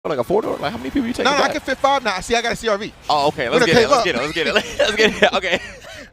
Like a 4-door? Like how many people you taking? No, I can fit 5 now. See, I got a CRV. Oh, okay. Let's get it. Let's get it. Okay.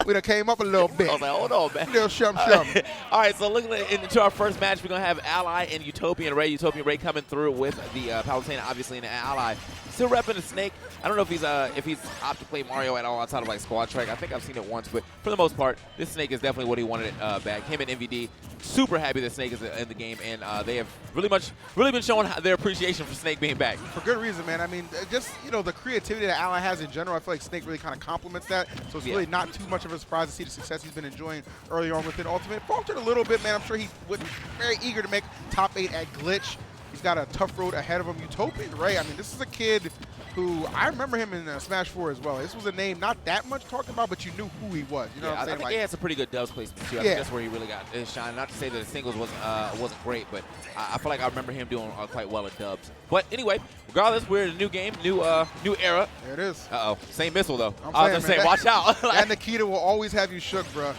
We done came up a little bit. I was like, hold on, man. Little shum. All right, so looking into our first match, we're going to have Ally and Utopian Ray. Utopian Ray coming through with the Palutena, obviously, and the Ally. Still repping the Snake. I don't know if he's opted to play Mario at all outside of like Squad Track. I think I've seen it once, but for the most part, this Snake is definitely what he wanted back. Him and MVD, super happy that Snake is in the game, and they have really been showing their appreciation for Snake being back. For good reason, man. I mean, just, the creativity that Ally has in general, I feel like Snake really kind of complements that. So it's really not too much of a surprise to see the success he's been enjoying earlier on within Ultimate. Faltered a little bit, man. I'm sure he would be very eager to make top 8 at Glitch. He's got a tough road ahead of him. Utopian Ray, I mean, this is a kid who, I remember him in Smash 4 as well. This was a name not that much talked about, but you knew who he was. You know what I'm saying? I think he had some pretty good dubs placement too. I think that's where he really got his shine. Not to say that the singles wasn't great, but I feel like I remember him doing quite well at dubs. But anyway, regardless, we're in a new game, new era. There it is. Uh-oh. Same missile, though. I was going to say, watch out. And Nikita will always have you shook, bro.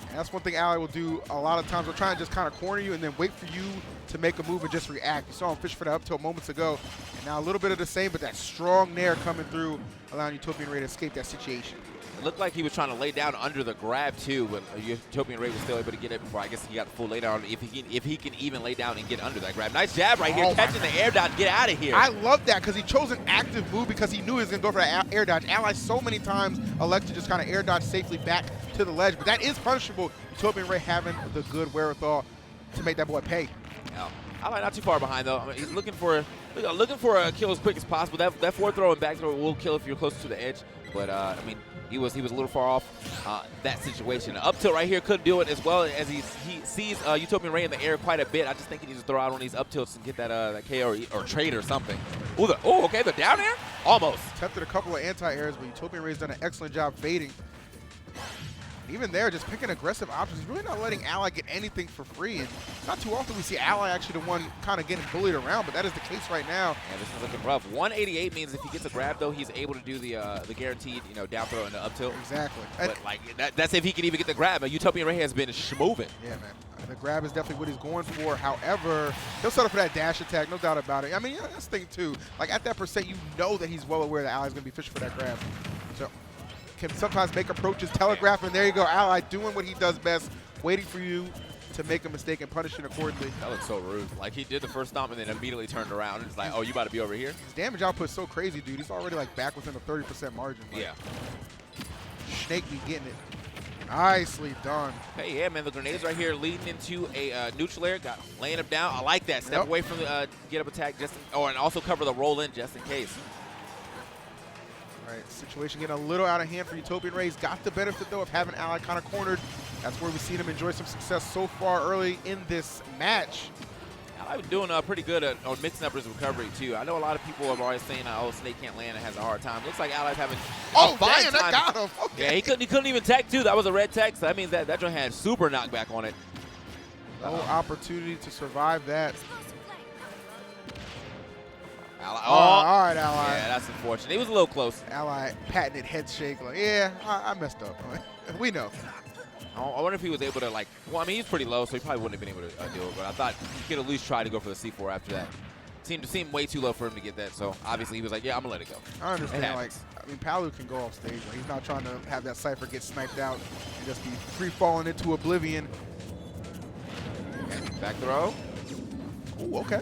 And that's one thing Ally will do a lot of times. We'll try and just kind of corner you and then wait for you to make a move and just react. You saw him fish for that up till moments ago. And now a little bit of the same, but that strong nair coming through, allowing Utopian Ray to escape that situation. It looked like he was trying to lay down under the grab, too, but Utopian Ray was still able to get it before I guess he got the full lay down, if he can even lay down and get under that grab. Nice jab right here, catching the air dodge. Get out of here. I love that because he chose an active move because he knew he was going to go for that air dodge. Ally so many times elect to just kind of air dodge safely back to the ledge, but that is punishable. Utopian Ray having the good wherewithal to make that boy pay. Yeah. Ally not too far behind, though. I mean, he's looking for a kill as quick as possible. That forward throw and back throw will kill if you're closer to the edge, but, I mean, he was a little far off that situation. Up tilt right here could do it as well as he sees Utopian Ray in the air quite a bit. I just think he needs to throw out on these up tilts and get that KO or trade or something. Okay, the down air? Almost. Attempted a couple of anti-airs, but Utopian Ray's done an excellent job fading. Even there, just picking aggressive options. He's really not letting Ally get anything for free. And not too often we see Ally actually the one kind of getting bullied around, but that is the case right now. Yeah, this is looking rough. 188 means if he gets a grab, though, he's able to do the guaranteed, down throw and the up tilt. Exactly. But like that's if he can even get the grab. But Utopian Ray has been schmoving. Yeah, man. The grab is definitely what he's going for. However, he'll settle for that dash attack, no doubt about it. I mean, that's the thing too. Like at that percent, you know that he's well aware that Ally's going to be fishing for that grab. So can sometimes make approaches, telegraph, and there you go. Ally doing what he does best, waiting for you to make a mistake and punishing accordingly. That looks so rude. Like he did the first stomp and then immediately turned around and it's like, oh, you about to be over here? His damage output is so crazy, dude. He's already like back within a 30% margin. Like, yeah. Snake be getting it. Nicely done. Hey, yeah, man, the grenades right here leading into a neutral air. Laying him down. I like that. Step away from the get-up attack, and also cover the roll-in just in case. All right, situation getting a little out of hand for Utopian Ray. He's got the benefit, though, of having Ally kind of cornered. That's where we've seen him enjoy some success so far early in this match. Ally was doing pretty good on mixing up his recovery, too. I know a lot of people are always saying, oh, Snake can't land and has a hard time. Looks like Ally's having a fine time. That got him. Okay. Yeah, he couldn't even tech, too. That was a red tech, so that means that joint had super knockback on it. No opportunity to survive that. Ally. Oh, all right, Ally. Yeah, that's unfortunate. He was a little close. Ally patented head shake. Like, yeah, I messed up. We know. I wonder if he was able to, like, well, I mean, he's pretty low, so he probably wouldn't have been able to do it, but I thought he could at least try to go for the C4 after that. Seemed way too low for him to get that, so obviously he was like, yeah, I'm going to let it go. I understand, like, I mean, Palu can go off stage. Like, he's not trying to have that Cypher get sniped out and just be free-falling into oblivion. Okay, back throw. Ooh, okay.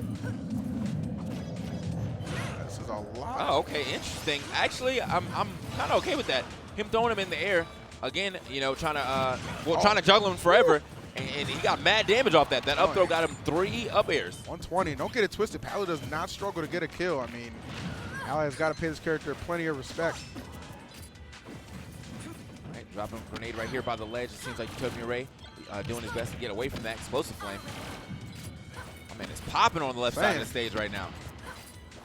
This is a lot. Oh, okay, interesting. Actually, I'm kind of okay with that. Him throwing him in the air. Again, trying to juggle him forever, and he got mad damage off that. That up throw got him 3 up airs. 120. Don't get it twisted. Palu does not struggle to get a kill. I mean, Ally has got to pay this character plenty of respect. All right, dropping a grenade right here by the ledge. It seems like Utopian Ray doing his best to get away from that explosive flame. Oh, man, it's popping on the left side of the stage right now.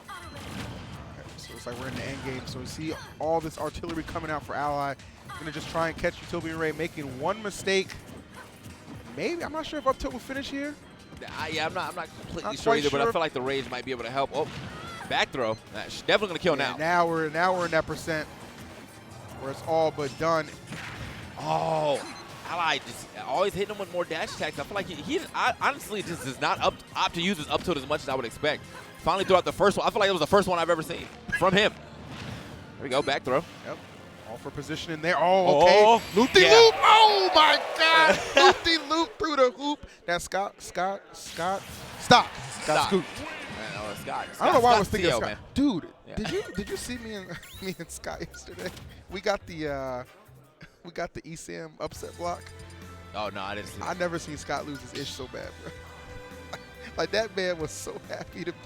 Okay, so it's like we're in the end game. So we see all this artillery coming out for Ally. Gonna just try and catch Utopian Ray, making one mistake. Maybe, I'm not sure if up tilt will finish here. Yeah, I'm not completely sure either, but I feel like the rage might be able to help. Oh, back throw. That's definitely gonna kill now. Now we're in that percent where it's all but done. Oh, Ally just always hitting him with more dash attacks. I feel like he honestly just does not opt to use his up tilt as much as I would expect. Finally threw out the first one. I feel like it was the first one I've ever seen from him. There we go, back throw. Yep. All for position in there. Oh, okay. Oh, Loop-de-loop. yeah. Oh, my God. Loop-de-loop through the hoop. That's Scott. Scott Scoot. Scott. I don't know why I was Scott's thinking Theo, Scott. man. Dude, Yeah. did you see me and Scott yesterday? We got the ESAM upset block. Oh, no, I didn't see I that. never seen Scott lose his ish so bad, bro. Like, that man was so happy to be.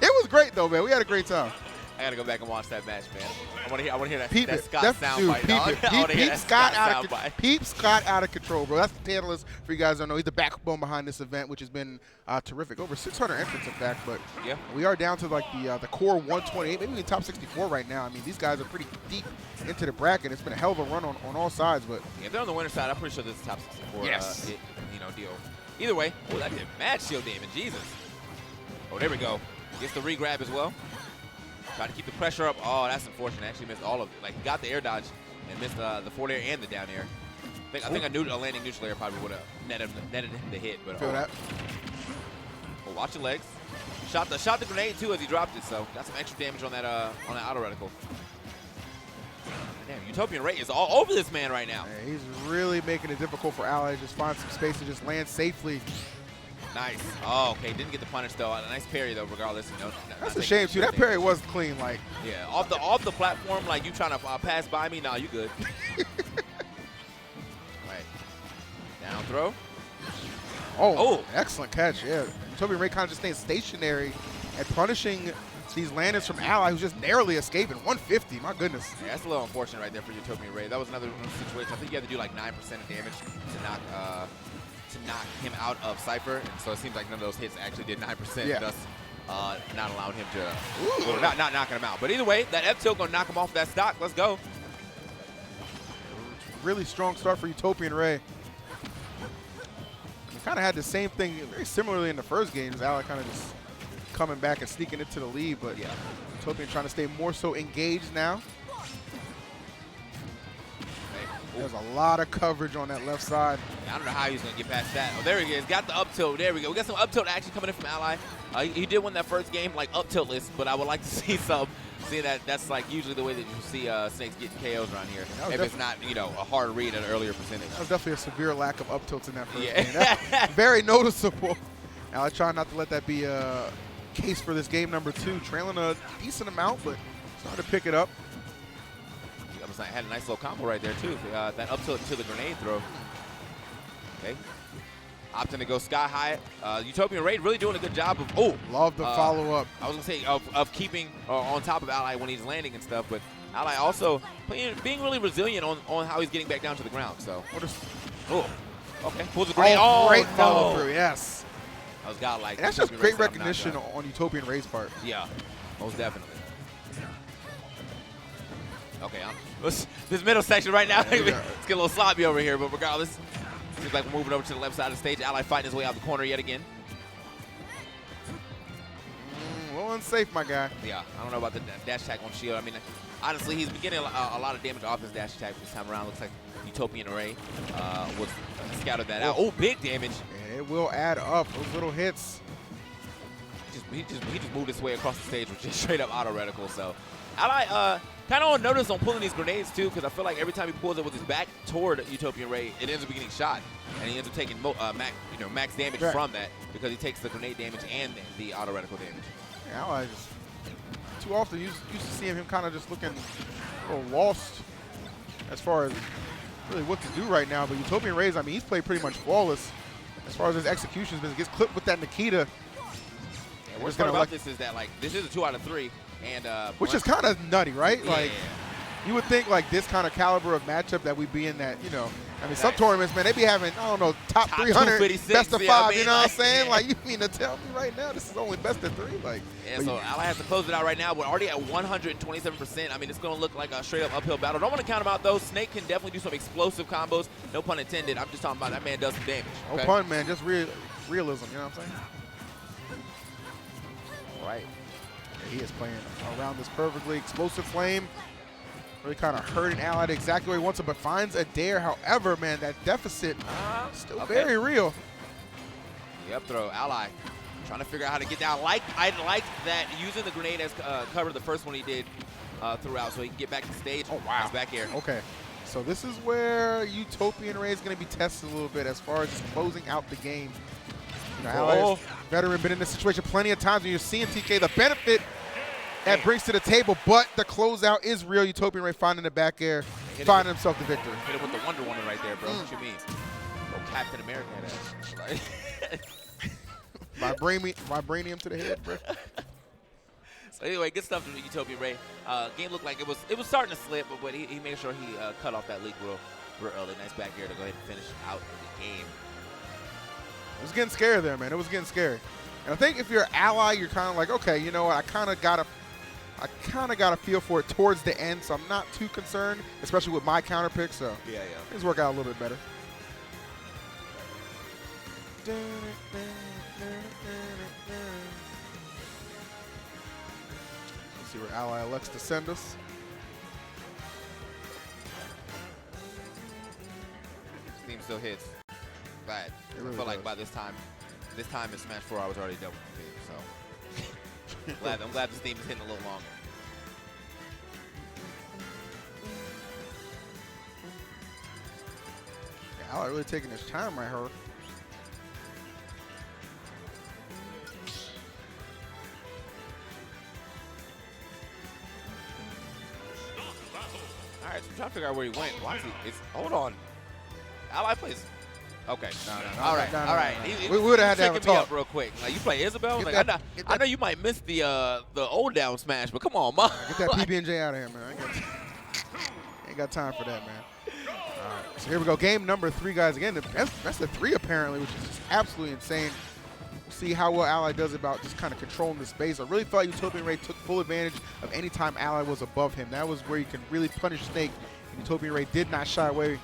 It was great, though, man. We had a great time. I got to go back and watch that match, man. I want to hear that, Peep that it. Scott Def- sound dude, bite. peep dog. it. I wanna hear Peep that Scott out sound of bite. Peep Scott out of control, bro. That's the analyst. For you guys who don't know, he's the backbone behind this event, which has been terrific. Over 600 entrants, in fact. But Yeah. we are down to like the core 128, maybe even top 64 right now. I mean, these guys are pretty deep into the bracket. It's been a hell of a run on all sides. But Yeah, if they're on the winner side, I'm pretty sure this is top 64 Yes. deal. Either way, oh, that did mad shield damage. Jesus. Oh, there we go. Gets the re-grab as well. Try to keep the pressure up. Oh, that's unfortunate. Actually missed all of it. Like, he got the air dodge and missed the forward air and the down air. I think a landing neutral air probably would have netted him the hit. But feel that. Oh, watch your legs. Shot the grenade too as he dropped it. So got some extra damage on that auto reticle. Damn, Utopian Ray is all over this man right now. Yeah, he's really making it difficult for Ally to just find some space to just land safely. Nice. Oh, okay. Didn't get the punish though. A nice parry though, regardless. You know. That's a shame too. That parry was clean. Like, yeah, off the platform, like you trying to pass by me. Nah, you good. Right. Down throw. oh, excellent catch. Yeah, Utopian Ray kind of just staying stationary and punishing these landings from Ally, who's just narrowly escaping. 150. My goodness. Yeah, that's a little unfortunate right there for Utopian Ray. That was another situation. I think you had to do like 9% of damage to knock him out of Cypher, and so it seems like none of those hits actually did 9%, Yeah. thus not allowing him to, well, not knocking him out. But either way, that F-tilt gonna knock him off that stock. Let's go. Really strong start for Utopian Ray. We kind of had the same thing very similarly in the first game. Ally kind of just coming back and sneaking into the lead, but Yeah. Utopian trying to stay more so engaged now. There's a lot of coverage on that left side. I don't know how he's going to get past that. Oh, there he is. Got the up tilt. There we go. We got some up tilt action coming in from Ally. He did win that first game, like up tiltless, but I would like to see some. Seeing that that's like usually the way that you see Snakes getting KOs around here. If it's not, you know, a hard read at an earlier percentage. That was definitely a severe lack of up tilts in that first Yeah. game. That's very noticeable. Ally trying not to let that be a case for this game number 2. Trailing a decent amount, but starting to pick it up. I had a nice little combo right there too. That up tilt to the grenade throw. Okay. Opting to go sky high. Utopian Raid really doing a good job of Love the follow up. I was gonna say of keeping on top of Ally when he's landing and stuff, but Ally also being really resilient on how he's getting back down to the ground. So okay, pulls the grenade. Oh, great no. follow through. Yes. I was godlike. And that's just Utopian great Raid said, "I'm not recognition done." on Utopian Raid's part. Yeah, most definitely. Okay, this middle section right now, it's getting a little sloppy over here, but regardless, seems like we're moving over to the left side of the stage. Ally fighting his way out the corner yet again. A little unsafe, my guy. Yeah, I don't know about the dash attack on shield. I mean, honestly, he's been getting a lot of damage off his dash attack this time around. Looks like Utopian Array was scouted that out. Oh, big damage. Yeah, it will add up. Those little hits. He just moved his way across the stage with just straight up auto reticle. So, Ally kind of on notice on pulling these grenades too, because I feel like every time he pulls it with his back toward Utopian Ray, it ends up getting shot, and he ends up taking max damage from that because he takes the grenade damage and the auto reticle damage. Yeah, Ally just too often used to seeing him kind of just looking a little lost as far as really what to do right now. But Utopian Ray's, I mean, he's played pretty much flawless as far as his execution's been. He gets clipped with that Nikita. Yeah, what's part about this is that, like, this is a 2 out of 3. And which is kind of nutty, right? Yeah. Like, you would think, like, this kind of caliber of matchup that we'd be in that, you know, I mean, some tournaments, man, they be having, I don't know, top 300, best of 5, I mean, you know what I'm like, saying? yeah. Like, you mean to tell me right now this is only best of 3? Like, yeah, so Ally has to close it out right now. We're already at 127%. I mean, it's going to look like a straight-up uphill battle. Don't want to count him out, though. Snake can definitely do some explosive combos. No pun intended. I'm just talking about that man does some damage. no pun, man. Just realism, you know what I'm saying? All right. Yeah, he is playing around this perfectly. Explosive flame. Really kind of hurting Ally exactly where he wants it, but finds a dare. However, man, that deficit still very real. The up throw, Ally Trying to figure out how to get down. I like that using the grenade as cover, the first one he did throughout, so he can get back to stage. Oh, wow. Nice back air. Okay. So this is where Utopian Ray is going to be tested a little bit as far as just closing out the game. You know, Ally, veteran, been in this situation plenty of times when you're seeing TK, the benefit that brings to the table, but the closeout is real. Utopian Ray finding the back air, finding himself the victory. Hit him with the Wonder Woman right there, bro. What you mean? Bro, Captain America had that. Vibranium to the head, bro. So anyway, good stuff from Utopian Ray. Game looked like it was starting to slip, but he made sure he cut off that leak real early. Nice back air to go ahead and finish out the game. It was getting scary there, man. It was getting scary. And I think if you're an ally, you're kind of like, okay, you know what? I kind of got a feel for it towards the end, so I'm not too concerned, especially with my counter pick. So yeah, things work out a little bit better. Let's see where ally elects to send us. Steam still hits. Glad. Really I feel like does. by this time in Smash 4, I was already done with the team. So I'm glad the Steam is hitting a little longer. Yeah, ally really taking his time right here. All right, so I'm trying to figure out where he went. Why is he? Hold on. Ally plays. Okay. No, All right. We would have had to have a checking me talk. up real quick. Like, you play Isabel? Get Like, that- I know you might miss the old down smash, but come on, man. Get that PB&J out of here, man. Ain't got time for that, man. All right, so here we go. Game number 3, guys. Again, that's the 3 apparently, which is just absolutely insane. We'll see how well Ally does about just kind of controlling the space. I really felt Utopian Ray took full advantage of any time Ally was above him. That was where you can really punish Snake. And Utopian Ray did not shy away.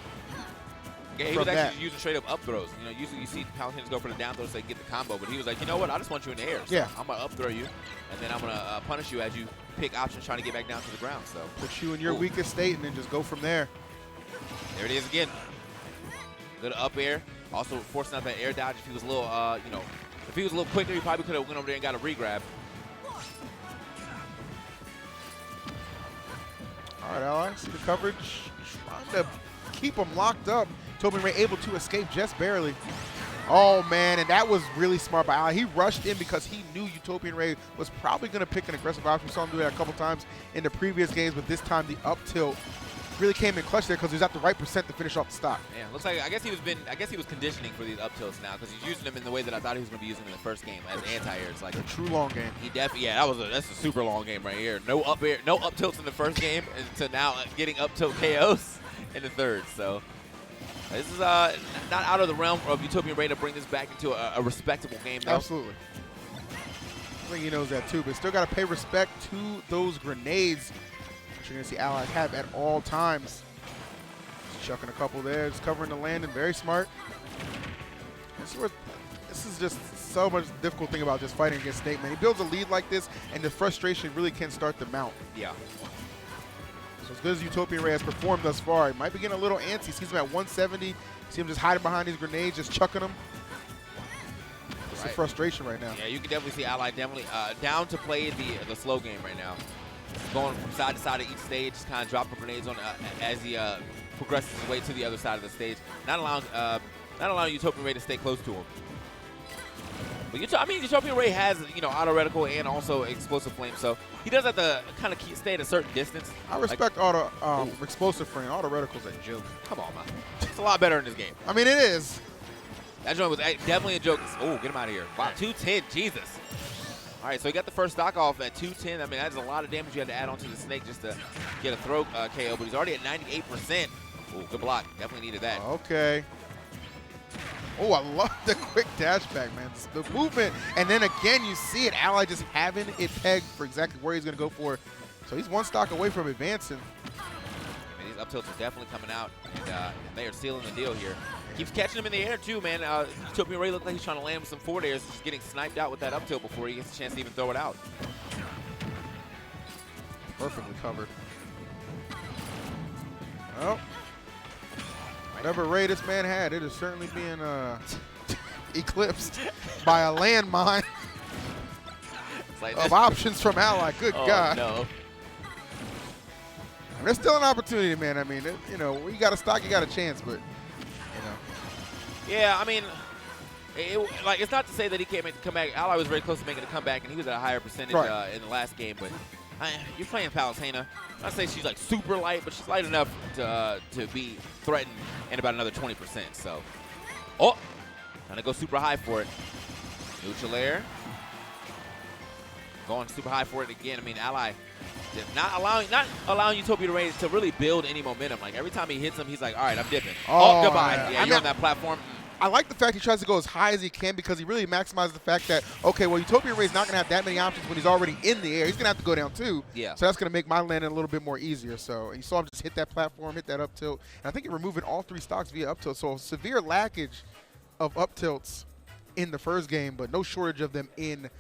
Yeah, he was actually using straight up up throws. You know, usually you see Palutenas go for the down throws so they get the combo, but he was like, you know what? I just want you in the air. So yeah. I'm gonna up throw you, and then I'm gonna punish you as you pick options trying to get back down to the ground. So put you in your weakest state and then just go from there. There it is again. Good up air. Also forcing out that air dodge. If he was a little, if he was a little quicker, he probably could have went over there and got a re-grab. All right, Ally, see the coverage. Trying to keep him locked up. Utopian Ray able to escape just barely. Oh, man, and that was really smart by Ally. He rushed in because he knew Utopian Ray was probably going to pick an aggressive option. We saw him do that a couple times in the previous games, but this time the up tilt really came in clutch there because he was at the right percent to finish off the stock. Yeah, looks like I guess he was conditioning for these up tilts now because he's using them in the way that I thought he was going to be using them in the first game as anti-airs. Like a true long game. He definitely, yeah, that's a super long game right here. No up air, no up tilts in the first game, and to now getting up tilt KOs in the third. So this is not out of the realm of Utopian Ray to bring this back into a respectable game, though. Absolutely. I think he knows that too, but still got to pay respect to those grenades. You're going to see allies have at all times. Just chucking a couple there, just covering the landing. Very smart. This is just so much difficult thing about just fighting against Snake, man. He builds a lead like this, and the frustration really can start to mount. Yeah. So as good as Utopian Ray has performed thus far, he might be getting a little antsy. Sees him at 170. See him just hiding behind these grenades, just chucking them. It's a frustration right now. Yeah, you can definitely see Ally definitely down to play the slow game right now. Going from side to side of each stage, just kind of dropping grenades on as he progresses his way to the other side of the stage, not allowing Utopian Ray to stay close to him. But Utopian Ray has auto reticle and also explosive flame, so he does have to kind of stay at a certain distance. I respect auto explosive flame. Auto reticle's a joke. Come on, man. It's a lot better in this game. I mean, it is. That joint was definitely a joke. Oh, get him out of here. Wow, 210. Jesus. All right, so he got the first stock off at 210. I mean, that's a lot of damage you had to add onto the Snake just to get a throw KO, but he's already at 98%. Oh, good block. Definitely needed that. Okay. Oh, I love the quick dash back, man. The movement, and then again, you see it. Ally just having it pegged for exactly where he's going to go for. So he's one stock away from advancing. I mean, these up tilts are definitely coming out, and they are sealing the deal here. Keeps catching him in the air, too, man. Utopian Ray looked like he's trying to land with some forward airs. He's getting sniped out with that up tilt before he gets a chance to even throw it out. Perfectly covered. Well, whatever ray this man had, it is certainly being eclipsed by a landmine. Like of options from Ally. Good God. No. There's still an opportunity, man. I mean, you know, when you got a stock, you got a chance, but, you know. Yeah, I mean, it's not to say that he can't make the comeback. Ally was very close to making a comeback, and he was at a higher percentage in the last game. But you're playing Palutena. I'm not saying she's like super light, but she's light enough to be threatened in about another 20%. So, trying to go super high for it. Neutral air. Going super high for it again. I mean, Ally not allowing Utopia to raise to really build any momentum. Like every time he hits him, he's like, all right, I'm dipping. Oh, goodbye. Yeah, you're on that platform. I like the fact he tries to go as high as he can because he really maximizes the fact that, okay, well, Utopia Ray's not going to have that many options when he's already in the air. He's going to have to go down too. Yeah. So that's going to make my landing a little bit more easier. So you saw him just hit that platform, hit that up tilt. And I think you're removing all 3 stocks via up tilt. So severe lackage of up tilts in the first game, but no shortage of them in